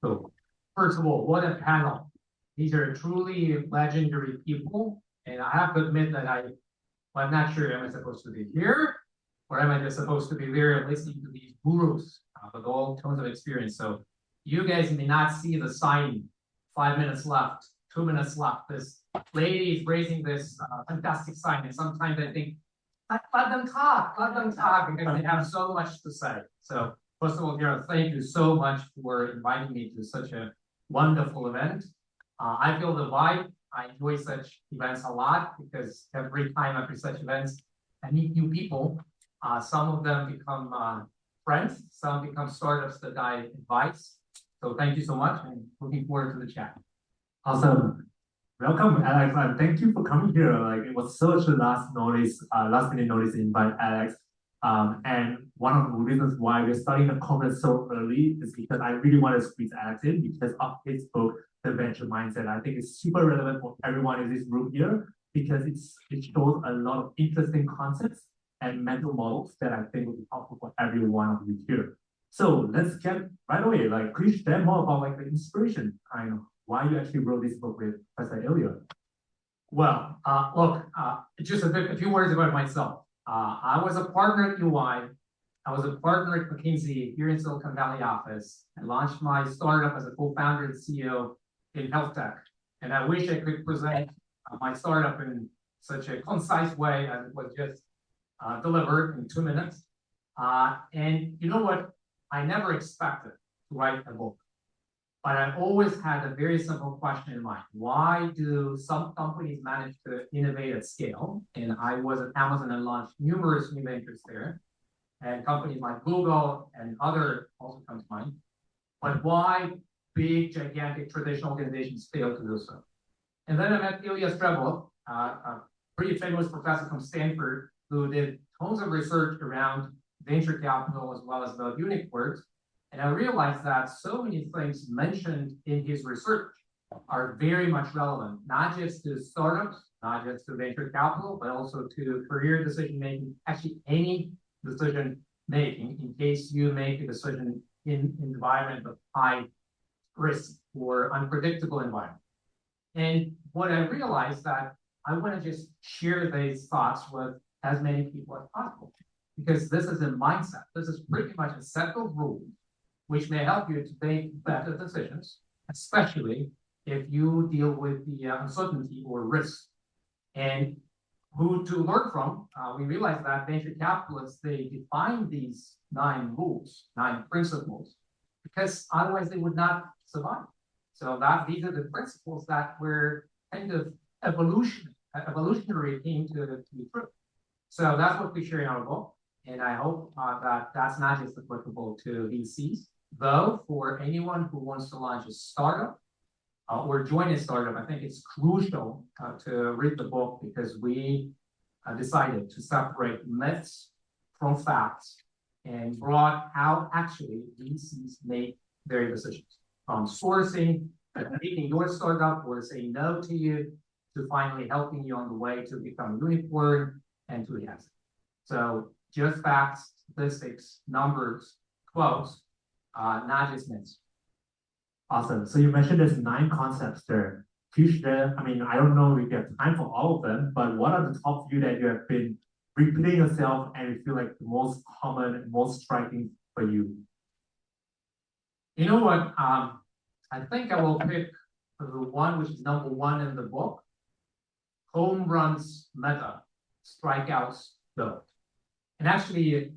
So, first of all, what a panel. These are truly legendary people. And I have to admit that I'm not sure, am I supposed to be here? Or am I just supposed to be there listening to these gurus with all tons of experience? So you guys may not see the sign, 5 minutes left, 2 minutes left. This lady is raising this fantastic sign. And sometimes I think, let them talk, because they have so much to say. So first of all, Jerel, thank you so much for inviting me to such a wonderful event. I feel the vibe. I enjoy such events a lot because every time after such events, I meet new people. Some of them become friends, some become startups that I advise. So thank you so much and looking forward to the chat. Awesome. Welcome, Alex, and thank you for coming here. Like, it was such a last minute notice invite, Alex. And one of the reasons why we're starting the conference so early is because I really want to squeeze Alex in because of his book, The Venture Mindset. I think it's super relevant for everyone in this room here because it shows a lot of interesting concepts and mental models that I think will be helpful for every one of you here. So let's get right away. Like, could you share more about like the inspiration, kind of why you actually wrote this book with Professor Ilya? Well, look, just a few words about myself. I was a partner at UI. I was a partner at McKinsey here in Silicon Valley office. I launched my startup as a co-founder and CEO in health tech. And I wish I could present my startup in such a concise way as it was just delivered in 2 minutes. And you know what? I never expected to write a book. But I always had a very simple question in mind. Why do some companies manage to innovate at scale? And I was at Amazon and launched numerous new ventures there. And companies like Google and other also come to mind. But why big, gigantic traditional organizations fail to do so? And then I met Ilya Strebulaev, a pretty famous professor from Stanford, who did tons of research around venture capital as well as the unicorns. And I realized that so many things mentioned in his research are very much relevant, not just to startups, not just to venture capital, but also to career decision making, actually any decision making in case you make a decision in an environment of high risk or unpredictable environment. And what I realized that I want to just share these thoughts with as many people as possible, because this is a mindset. This is pretty much a set of rules which may help you to make better decisions, especially if you deal with the uncertainty or risk. And who to learn from, we realize that venture capitalists, they define these 9 rules, 9 principles, because otherwise they would not survive. So these are the principles that were kind of evolutionary came to be true. So that's what we share in our book. And I hope that that's not just applicable to VCs, though for anyone who wants to launch a startup or join a startup, I think it's crucial to read the book because we decided to separate myths from facts and brought how actually VCs make their decisions, from sourcing, making your startup or saying no to you, to finally helping you on the way to become a unicorn and to the exit. So just facts, statistics, numbers, quotes, not just myths. Awesome. So you mentioned there's 9 concepts there. Could you share, I mean, I don't know if you have time for all of them, but what are the top few that you have been repeating yourself and you feel like the most common, most striking for you? You know what? I think I will pick the one which is number 1 in the book. Home runs meta, strikeouts don't. And actually,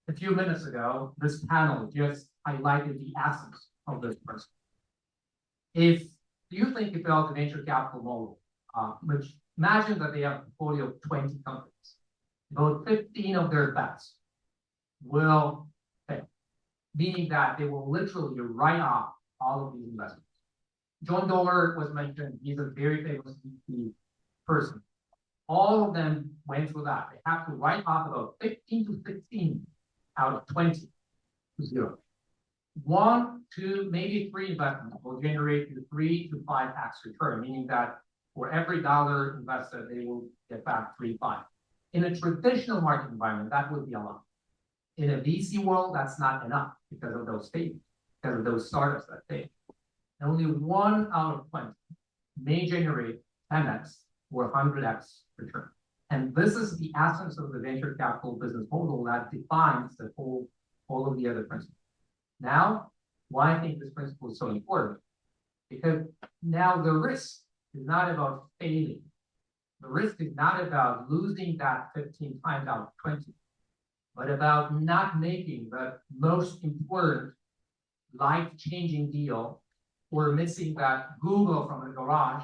a few minutes ago, this panel just highlighted the essence of this person. If you think about the venture capital model, which imagine that they have a portfolio of 20 companies, about 15 of their bets will fail, meaning that they will literally write off all of these investments. John Doerr was mentioned. He's a very famous VC person. All of them went through that. They have to write off about 15 to 16 out of 20 to 0. 1, 2, maybe 3 investments will generate you 3 to 5x return, meaning that for every dollar invested, they will get back 3.5. In a traditional market environment, that would be a lot. In a VC world, that's not enough because of those statements. because of those startups that fail. And only 1 out of 20 may generate 10x or 100x return. And this is the essence of the venture capital business model that defines the all of the other principles. Now, why I think this principle is so important? Because now the risk is not about failing. The risk is not about losing that 15 times out of 20, but about not making the most important life-changing deal or missing that Google from the garage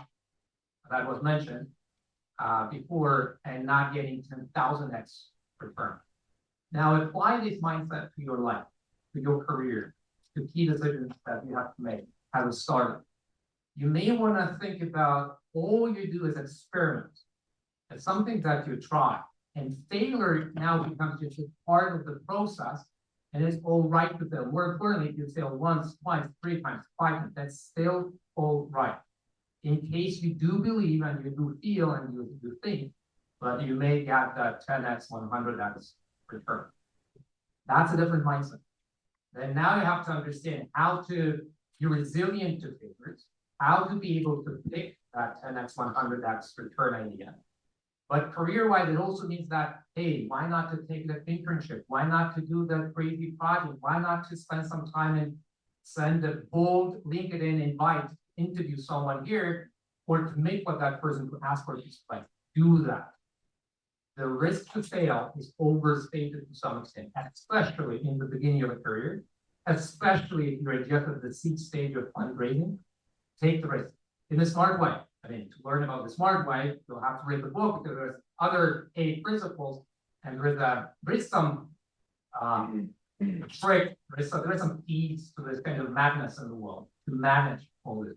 that was mentioned before and not getting 10,000x return. Now apply this mindset to your life, to your career, to key decisions that you have to make as a startup. You may want to think about all you do is experiments. It's something that you try, and failure now becomes just a part of the process, and it's all right to fail. More importantly, if you fail once, twice, 3 times, 5 times, that's still all right. In case you do believe and you do feel and you think, but you may get that 10x, 100x return. That's a different mindset. Then now you have to understand how to be resilient to failures, how to be able to pick that 10x, 100x return idea. But career-wise, it also means that, hey, why not to take that internship? Why not to do that crazy project? Why not to spend some time and send a bold LinkedIn invite, interview someone here, or to make what that person could ask for this place? Do that. The risk to fail is overstated to some extent, especially in the beginning of a career, especially if you're just at the seed stage of fundraising. Take the risk in a smart way. I mean, to learn about the smart way, you'll have to read the book because there's other 8 principles, and there's some trick, there's some keys to this kind of madness in the world to manage all this.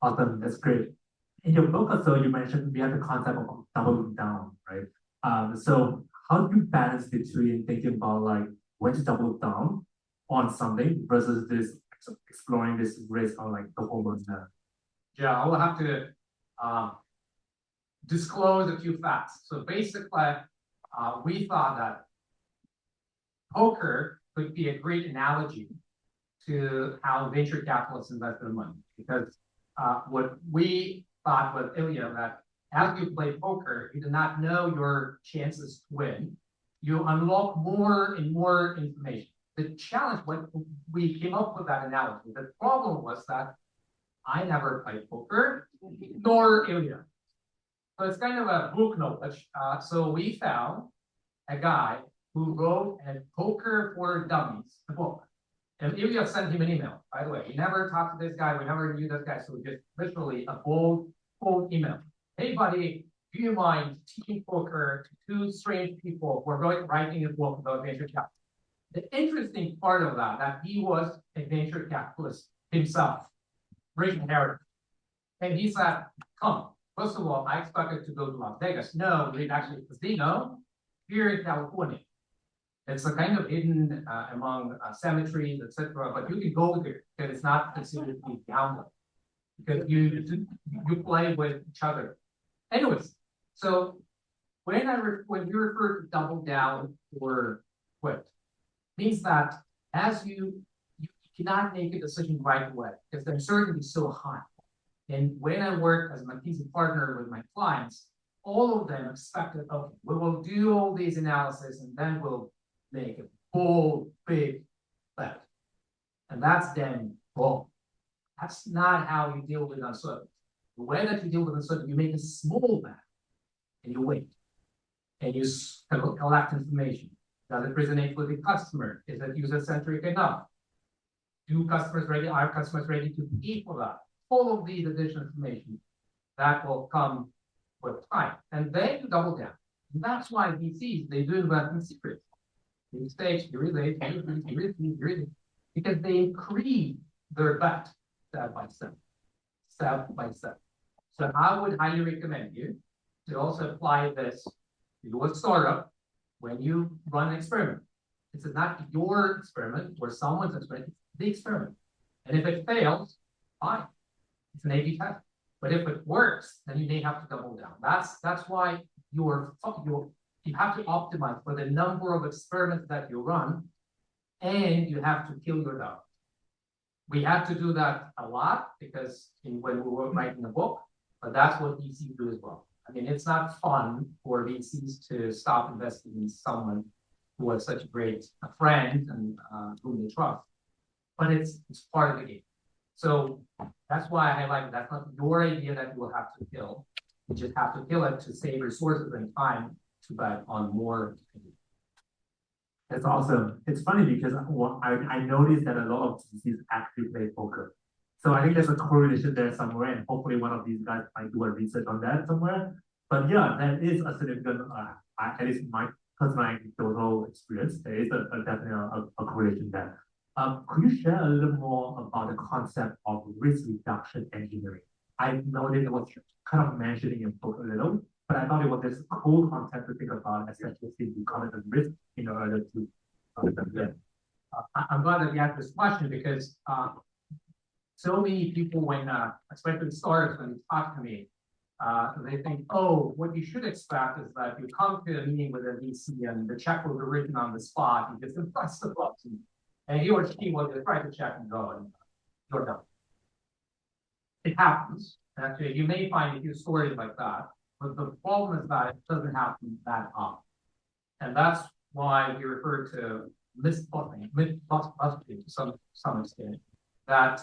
Awesome, that's great. In your book also, you mentioned we have the concept of doubling down, right? So how do you balance between thinking about like when to double down on something versus this exploring this risk on like the whole world now? Yeah, I will have to disclose a few facts. So basically, we thought that poker could be a great analogy to how venture capitalists invest their money. Because what we thought with Ilya, that as you play poker, you do not know your chances to win. You unlock more and more information. The challenge when we came up with that analogy, the problem was that I never played poker, nor Ilya. So it's kind of a book knowledge. So we found a guy who wrote a Poker for Dummies, a book. And Ilya sent him an email, by the way. We never talked to this guy. We never knew this guy. So we just literally a bold email. Hey, buddy, do you mind teaching poker to 2 strange people who are writing a book about venture capital? The interesting part of that he was a venture capitalist himself, rich inheritor. And he said, come, first of all, I expected to go to Las Vegas. No, we're actually a casino here in California. It's a kind of hidden among cemeteries, etc. But you can go there because it's not considered to be gambling because you play with each other. Anyways, so when we refer to double down or quit, means that as you cannot make a decision right away because the uncertainty is so high. And when I work as a McKinsey partner with my clients, all of them expected, okay, we will do all these analysis and then we'll make a bold, big bet. And that's then wrong. That's not how you deal with uncertainty. The way that you deal with uncertainty, you make a small bet and you wait. And you collect information. Does it resonate with the customer? Is it user-centric enough? Are customers ready to pay for that? All of these additional information that will come with time. And then you double down. And that's why VCs, they do invest in secrets. They stage, because they increase their bet step by step. So I would highly recommend you to also apply this to your startup when you run an experiment. This is not your experiment or someone's experiment, it's the experiment. And if it fails, fine. It's an A/B test. But if it works, then you may have to double down. That's why you have to optimize for the number of experiments that you run and you have to kill your doubt. We had to do that a lot because when we were writing the book, but that's what VCs do as well. I mean, it's not fun for VCs to stop investing in someone who was such a great friend and whom they trust, but it's part of the game. So that's why I highlight that's not your idea that you will have to kill. You just have to kill it to save resources and time to bet on more. That's awesome. It's funny because I noticed that a lot of VCs actually play poker. So I think there's a correlation there somewhere, and hopefully one of these guys might do a research on that somewhere. But yeah, that is a significant, at least my personal anecdotal experience, there is definitely a correlation there. Could you share a little more about the concept of risk reduction engineering? I know that it was kind of mentioned in your book a little, but I thought it was this cool concept to think about, especially since you call it a risk in order to I'm glad that you asked this question because so many people, when especially startups, when they talk to me, they think, oh, what you should expect is that you come to a meeting with a VC and the check will be written on the spot. You just press the button, and he or she will just write the check and go, and you're done. It happens. Actually, you may find a few stories like that, but the problem is that it doesn't happen that often. And that's why we refer to myth-busting to some extent, that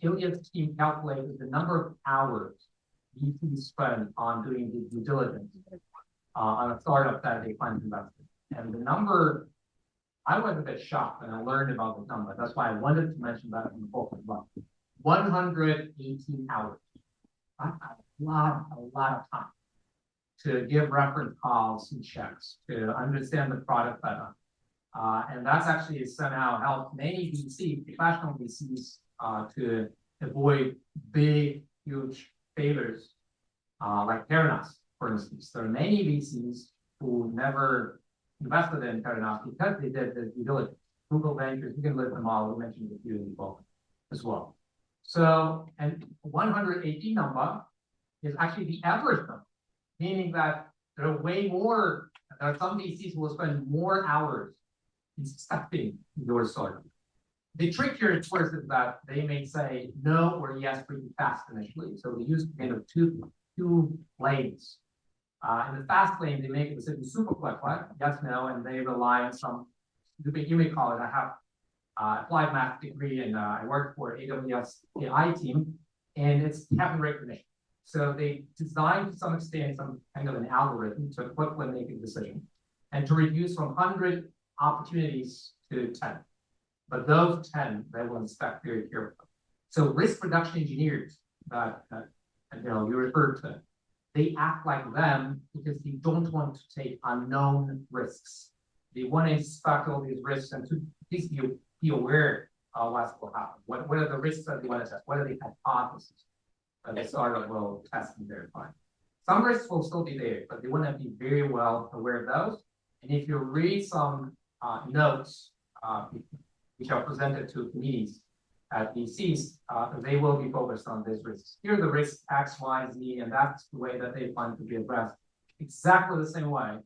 Ilya's team calculated the number of hours VCs spend on doing the due diligence on a startup that they plan to invest in. And the number, I was a bit shocked when I learned about the number. That's why I wanted to mention that in the book as well. 118 hours. That's a lot of time to give reference calls and checks, to understand the product better. And that's actually somehow helped many VCs, professional VCs, to avoid big, huge failures, like Theranos, for instance. There are many VCs who never invested in Theranos because they did the due diligence. Google Ventures, you can list them all. We mentioned a few in the book as well. So, and 118 number is actually the average number, meaning that there are way more, there are some VCs who will spend more hours inspecting your startup. The trick here, of course, is that they may say no or yes pretty fast initially. So we use kind of two lanes. In the fast lane, they make a decision super quick, right? Yes, no, and they rely on some, you may call it, I have applied math degree and I work for AWS AI team, and it's pattern recognition. So they design to some extent some kind of an algorithm to quickly make a decision and to reduce from 100 opportunities to 10. But those 10, they will inspect very carefully. So risk reduction engineers that you referred to, they act like them because they don't want to take unknown risks. They want to inspect all these risks and to at least be aware of what will happen. What are the risks that they want to test? What are the hypotheses that the startup will test and verify? Some risks will still be there, but they want to be very well aware of those. And if you read some notes which are presented to committees at VCs, they will be focused on these risks. Here are the risks X, Y, Z, and that's the way that they plan to be addressed. Exactly the same way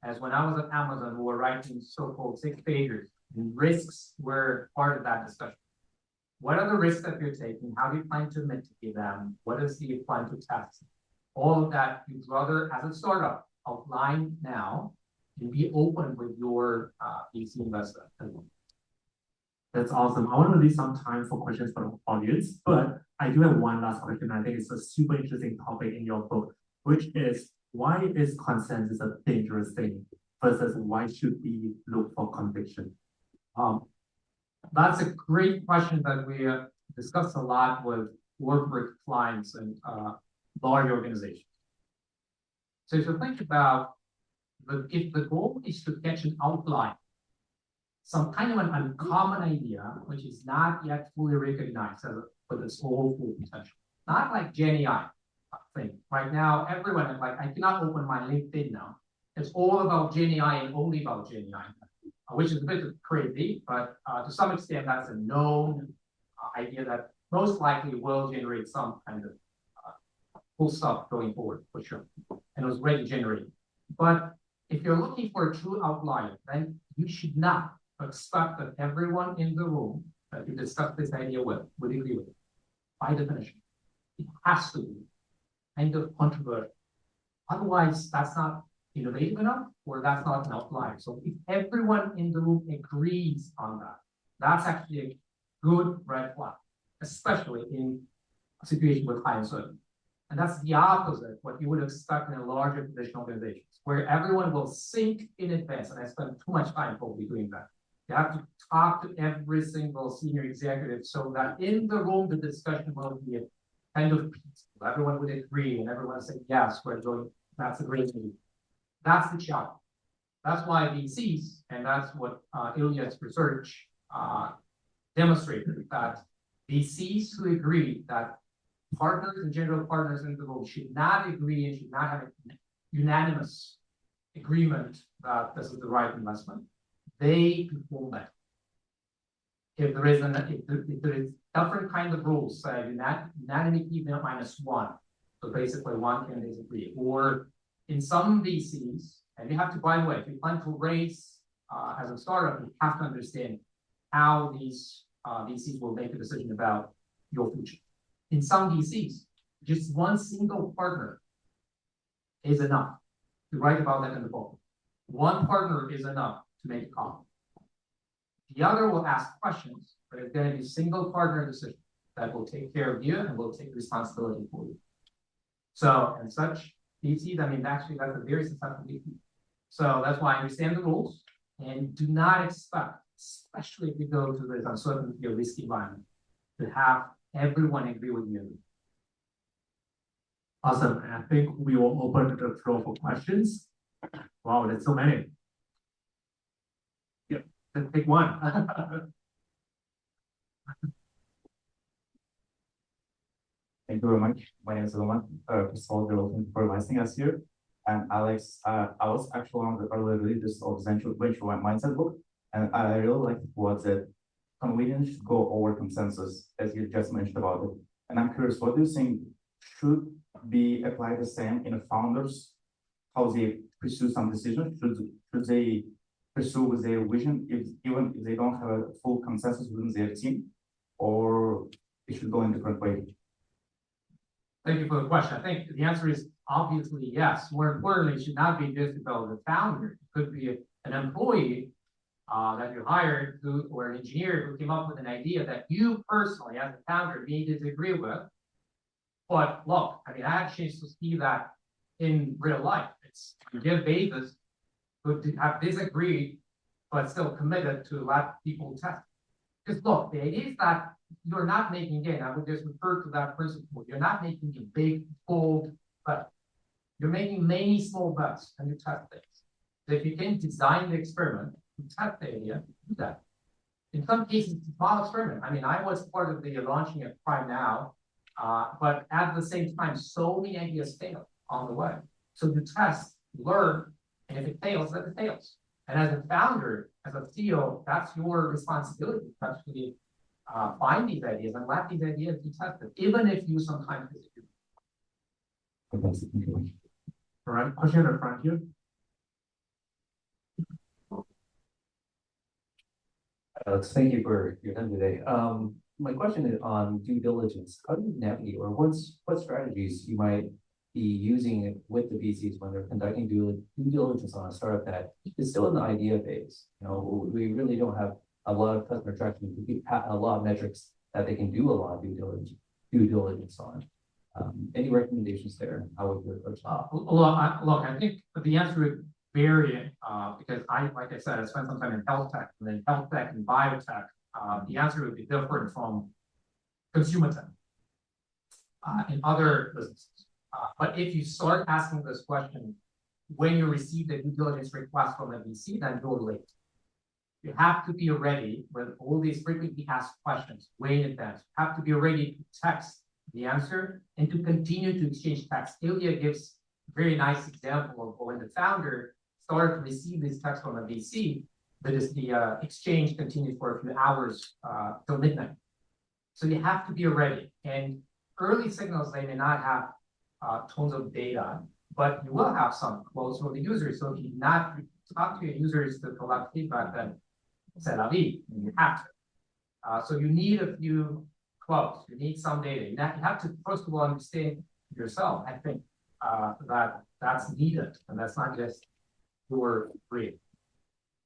as when I was at Amazon, we were writing so-called 6 pages, and risks were part of that discussion. What are the risks that you're taking? How do you plan to mitigate them? What is the plan to test? All of that you'd rather, as a startup, outline now and be open with your VC investor as well. That's awesome. I want to leave some time for questions from the audience, but I do have one last question. I think it's a super interesting topic in your book, which is why is consensus a dangerous thing versus why should we look for conviction? That's a great question that we discuss a lot with corporate clients and large organizations. So if you think about if the goal is to catch an outlier, some kind of an uncommon idea, which is not yet fully recognized with its whole full potential. Not like GenAI thing. Right now, everyone is like, I cannot open my LinkedIn now. It's all about GenAI and only about GenAI, which is a bit crazy, but to some extent, that's a known idea that most likely will generate some kind of cool stuff going forward, for sure. And it was already generated. But if you're looking for a true outlier, then you should not expect that everyone in the room that you discuss this idea with would agree with it. By definition, it has to be kind of controversial. Otherwise, that's not innovative enough, or that's not an outlier. So if everyone in the room agrees on that, that's actually a good red flag, especially in a situation with high uncertainty. And that's the opposite what you would expect in a larger traditional organizations, where everyone will think in advance. And I spend too much time probably doing that. You have to talk to every single senior executive so that in the room, the discussion will be a kind of peaceful. Everyone would agree and everyone say, yes, we're going, that's a great meeting. That's the challenge. That's why VCs, and that's what Ilya's research demonstrated, that VCs who agree that partners and general partners in the room should not agree and should not have a unanimous agreement that this is the right investment, they perform better. If there is different kind of rules, say unanimity -1, so basically one can disagree, or in some VCs, and you have to, by the way, if you plan to raise as a startup, you have to understand how these VCs will make a decision about your future. In some VCs, just one single partner is enough to write about that in the book. One partner is enough to make a call. The other will ask questions, but it's going to be a single partner decision that will take care of you and will take responsibility for you. So, and such VCs, I mean, actually, that's a very successful VC. So that's why I understand the rules and do not expect, especially if you go to this uncertainty or risky environment, to have everyone agree with you. Awesome. And I think we will open the floor for questions. Wow, there's so many. Yep, let's pick one. Thank you very much. My name is Roman. First of all, thank you for inviting us here. And Alex, I was actually one of the early readers of the Venture Mindset book, and I really liked what the convenience should go over consensus, as you just mentioned about it. And I'm curious, what do you think should be applied the same in the founders, how they pursue some decisions? Should they pursue with their vision, even if they don't have a full consensus within their team, or it should go in a different way? Thank you for the question. I think the answer is obviously yes. More importantly, it should not be just about the founder. It could be an employee that you hired or an engineer who came up with an idea that you personally, as a founder, may disagree with. But look, I mean, I had a chance to see that in real life. It's Jeff Bezos who have disagreed, but still committed to let people test. Because look, the idea is that you're not making, again, I would just refer to that principle. You're not making a big, bold bet. You're making many small bets and you test things. So if you can design the experiment, you test the idea, do that. In some cases, it's a small experiment. I mean, I was part of the launching of Prime Now, but at the same time, so many ideas fail on the way. So you test, learn, and if it fails, then it fails. And as a founder, as a CEO, that's your responsibility to actually find these ideas and let these ideas be tested, even if you sometimes disagree. All right, question in the front here. Thank you for your time today. My question is on due diligence. How do you navigate, or what strategies you might be using with the VCs when they're conducting due diligence on a startup that is still in the idea phase? You know, we really don't have a lot of customer traction, a lot of metrics that they can do a lot of due diligence on. Any recommendations there? How would you approach that? Look, I think the answer would vary because like I said, I spent some time in health tech, and then health tech and biotech. The answer would be different from consumer tech in other businesses. But if you start asking this question when you receive the due diligence request from a VC, then go late. You have to be ready with all these frequently asked questions way in advance. You have to be ready to text the answer and to continue to exchange text. Ilya gives a very nice example of when the founder started to receive these texts from a VC, the exchange continued for a few hours till midnight. So you have to be ready. And early signals, they may not have tons of data, but you will have some quotes from the users. So if you not talk to your users to collect feedback, then c'est la vie, and you have to. So you need a few quotes, you need some data. You have to, first of all, understand yourself. I think that's needed, and that's not just your free.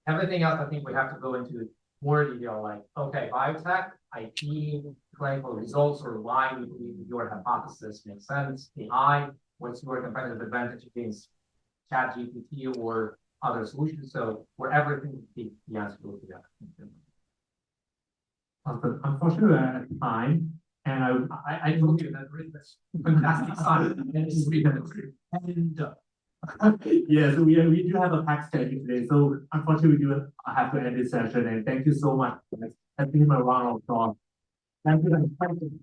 Everything else, I think we have to go into more detail, like, okay, biotech, IP, clinical results, or why we believe your hypothesis makes sense. AI, what's your competitive advantage against ChatGPT or other solutions? So where everything the answer will be together. Unfortunately, we're at time, and I told you that this fantastic science and history and yes, we do have a packed schedule today, so unfortunately, we do have to end this session. And thank you so much. Let's give him a round of applause. Thank you.